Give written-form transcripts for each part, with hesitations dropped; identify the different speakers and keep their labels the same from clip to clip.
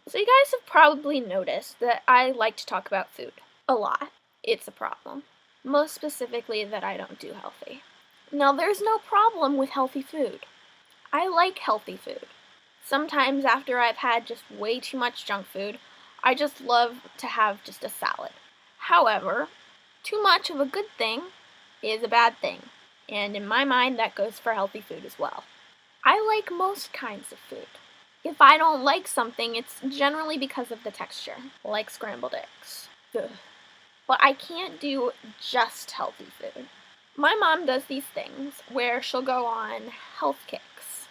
Speaker 1: So you guys have probably noticed that I like to talk about food a lot. It's a problem. Most specifically that I don't do healthy. Now there's no problem with healthy food. I like healthy food. Sometimes after I've had just way too much junk food, I just love to have just a salad. However, too much of a good thing is a bad thing. And in my mind, that goes for healthy food as well. I like most kinds of food. If I don't like something, it's generally because of the texture, like scrambled eggs. Ugh. But I can't do just healthy food. My mom does these things where she'll go on health kicks.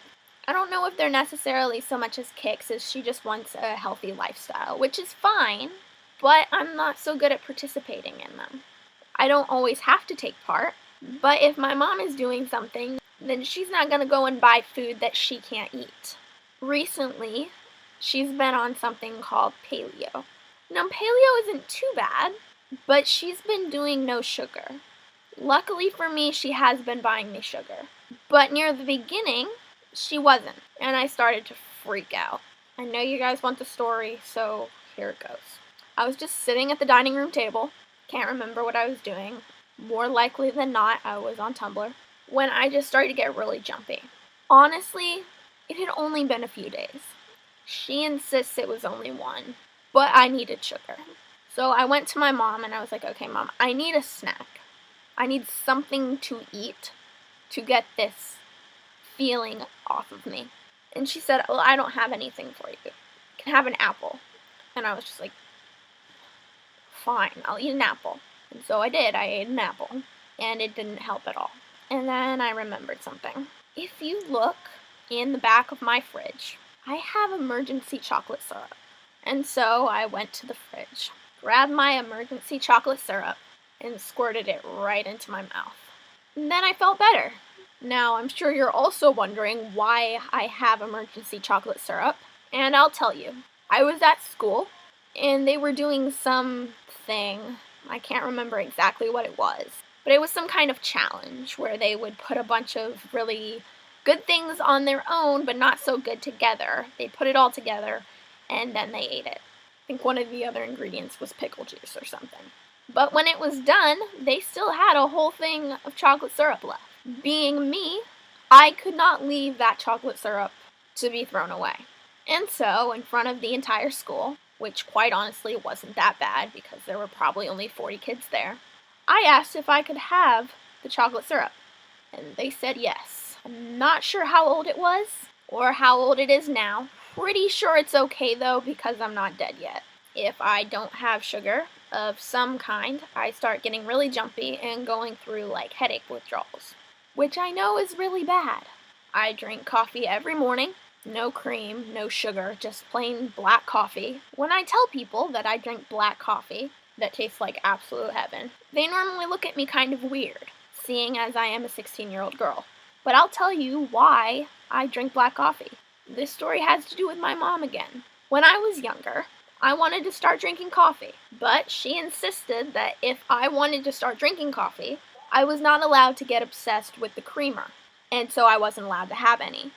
Speaker 1: I don't know if they're necessarily so much as kicks as she just wants a healthy lifestyle, which is fine, but I'm not so good at participating in them. I don't always have to take part, but if my mom is doing something, then she's not going to go and buy food that she can't eat. Recently, she's been on something called paleo. Now, paleo isn't too bad, but she's been doing no sugar. Luckily for me, she has been buying me sugar. But near the beginning, she wasn't, and I started to freak out. I know you guys want the story, so here it goes. I was just sitting at the dining room table, can't remember what I was doing. More likely than not, I was on Tumblr, when I just started to get really jumpy. Honestly, it had only been a few days. She insists it was only one, but I needed sugar. So I went to my mom and I was like, okay, Mom, I need a snack. I need something to eat to get this feeling off of me. And she said, well, I don't have anything for you. You can have an apple. And I was just like, fine, I'll eat an apple. And so I did. I ate an apple. And it didn't help at all. And then I remembered something. If you look in the back of my fridge, I have emergency chocolate syrup. And so I went to the fridge, grabbed my emergency chocolate syrup, and squirted it right into my mouth. And then I felt better. Now, I'm sure you're also wondering why I have emergency chocolate syrup, and I'll tell you. I was at school, and they were doing something, I can't remember exactly what it was, but it was some kind of challenge where they would put a bunch of really good things on their own, but not so good together. They put it all together, and then they ate it. I think one of the other ingredients was pickle juice or something. But when it was done, they still had a whole thing of chocolate syrup left. Being me, I could not leave that chocolate syrup to be thrown away. And so, in front of the entire school, which quite honestly wasn't that bad because there were probably only 40 kids there, I asked if I could have the chocolate syrup. And they said yes. I'm not sure how old it was or how old it is now. Pretty sure it's okay though because I'm not dead yet. If I don't have sugar of some kind, I start getting really jumpy and going through like headache withdrawals, which I know is really bad. I drink coffee every morning, no cream, no sugar, just plain black coffee. When I tell people that I drink black coffee that tastes like absolute heaven, they normally look at me kind of weird, seeing as I am a 16-year-old girl. But I'll tell you why I drink black coffee. This story has to do with my mom again. When I was younger, I wanted to start drinking coffee, but she insisted that if I wanted to start drinking coffee, I was not allowed to get obsessed with the creamer, and so I wasn't allowed to have any.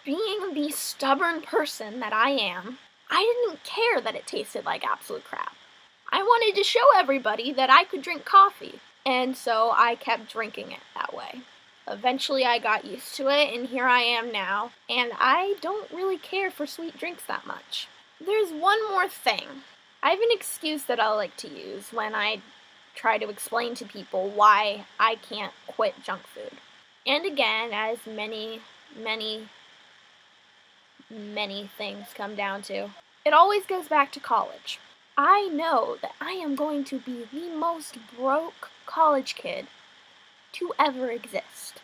Speaker 1: Being the stubborn person that I am, I didn't care that it tasted like absolute crap. I wanted to show everybody that I could drink coffee, and so I kept drinking it that way. Eventually I got used to it, and here I am now, and I don't really care for sweet drinks that much. There's one more thing. I have an excuse that I like to use when I try to explain to people why I can't quit junk food. And again, as many things come down to, it always goes back to college. I know that I am going to be the most broke college kid to ever exist.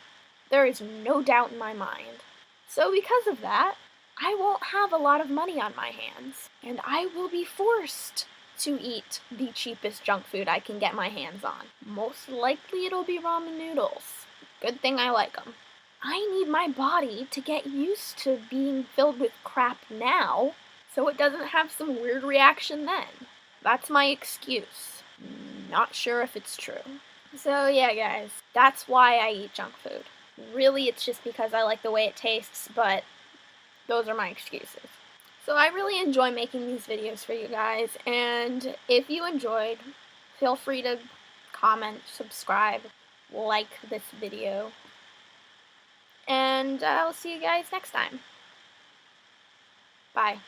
Speaker 1: There is no doubt in my mind. So because of that, I won't have a lot of money on my hands, and I will be forced to eat the cheapest junk food I can get my hands on. Most likely it'll be ramen noodles. Good thing I like them. I need my body to get used to being filled with crap now, so it doesn't have some weird reaction then. That's my excuse. Not sure if it's true. So yeah, guys, that's why I eat junk food. Really, it's just because I like the way it tastes, but those are my excuses. So I really enjoy making these videos for you guys, and if you enjoyed, feel free to comment, subscribe, like this video, and I'll see you guys next time. Bye.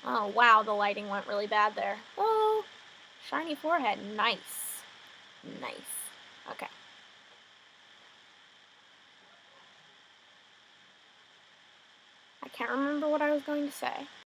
Speaker 1: Oh wow, the lighting went really bad there. Oh, shiny forehead, nice. Nice. Okay. I can't remember what I was going to say.